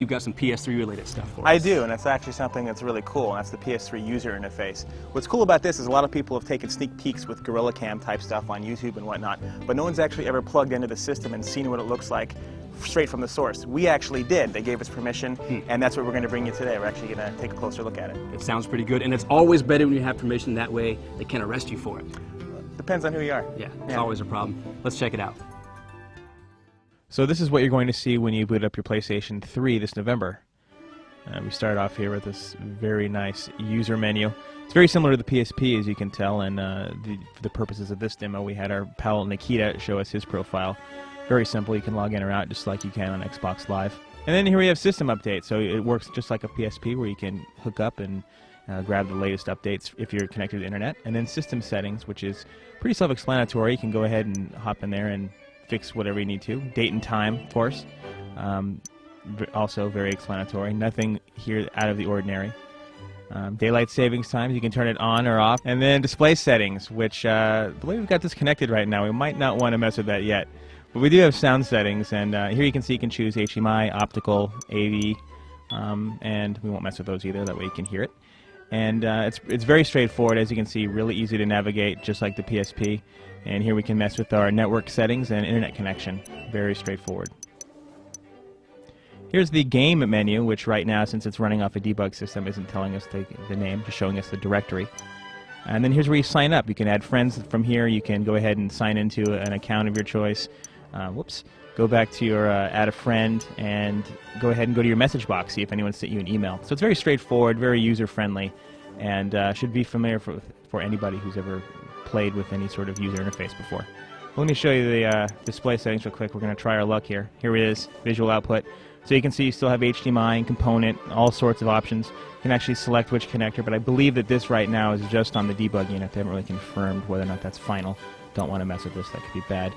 You've got some PS3 related stuff for us. I do, and that's actually something that's really cool, and that's the Ps3 User Interface. What's cool about this is a lot of people have taken sneak peeks with Gorilla Cam type stuff on YouTube and whatnot, but no one's actually ever plugged into the system and seen what it looks like straight from the source. We actually did. They gave us permission, and that's what we're going to bring you today. We're actually going to take a closer look at it. It sounds pretty good, and it's always better when you have permission. That way they can't arrest you for it. Depends on who you are. Yeah, it's always a problem. Let's check it out. So this is what you're going to see when you boot up your PlayStation 3 this November. We start off here with this very nice user menu. It's very similar to the PSP, as you can tell, and for the purposes of this demo, we had our pal Nikita show us his profile. Very simple. You can log in or out just like you can on Xbox Live. And then here we have system updates. So it works just like a PSP, where you can hook up and grab the latest updates if you're connected to the internet. And then system settings, which is pretty self-explanatory. You can go ahead and hop in there and fix whatever you need to. Date and time, of course. Also very explanatory. Nothing here out of the ordinary. Daylight savings times, you can turn it on or off. And then display settings, which the way we've got this connected right now, we might not want to mess with that yet. But we do have sound settings, and here you can see you can choose HDMI, optical, AV, and we won't mess with those either, that way you can hear it. And it's very straightforward, as you can see, really easy to navigate, just like the PSP. And here we can mess with our network settings and internet connection. Very straightforward. Here's the game menu, which right now, since it's running off a debug system, isn't telling us the name, just showing us the directory. And then here's where you sign up. You can add friends from here. You can go ahead and sign into an account of your choice. Go back to your add a friend and go ahead and go to your message box, see if anyone sent you an email. So it's very straightforward, very user-friendly, and should be familiar for anybody who's ever played with any sort of user interface before. Let me show you the display settings real quick. We're going to try our luck here. Here it is, visual output. So you can see you still have HDMI and component, all sorts of options. You can actually select which connector, but I believe that this right now is just on the debug unit. They haven't really confirmed whether or not that's final. Don't want to mess with this, that could be bad.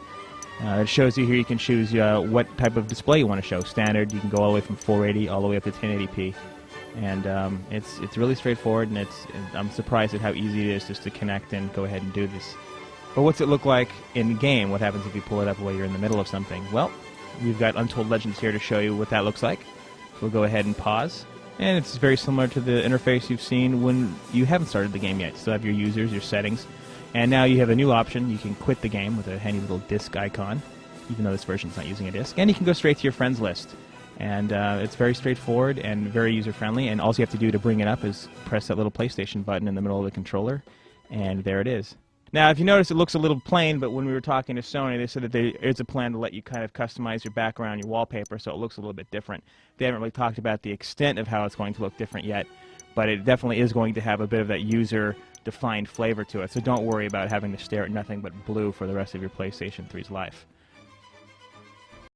It shows you here you can choose what type of display you want to show. Standard, you can go all the way from 480 all the way up to 1080p. And it's really straightforward, and I'm surprised at how easy it is just to connect and go ahead and do this. But what's it look like in game? What happens if you pull it up while you're in the middle of something? Well, we've got Untold Legends here to show you what that looks like. We'll go ahead and pause. And it's very similar to the interface you've seen when you haven't started the game yet. You still have your users, your settings. And now you have a new option. You can quit the game with a handy little disk icon, even though this version's not using a disk. And you can go straight to your friends list. And it's very straightforward and very user-friendly. And all you have to do to bring it up is press that little PlayStation button in the middle of the controller. And there it is. Now, if you notice, it looks a little plain, but when we were talking to Sony, they said that there is a plan to let you kind of customize your background, your wallpaper, so it looks a little bit different. They haven't really talked about the extent of how it's going to look different yet, but it definitely is going to have a bit of that user-defined flavor to it, so don't worry about having to stare at nothing but blue for the rest of your PlayStation 3's life.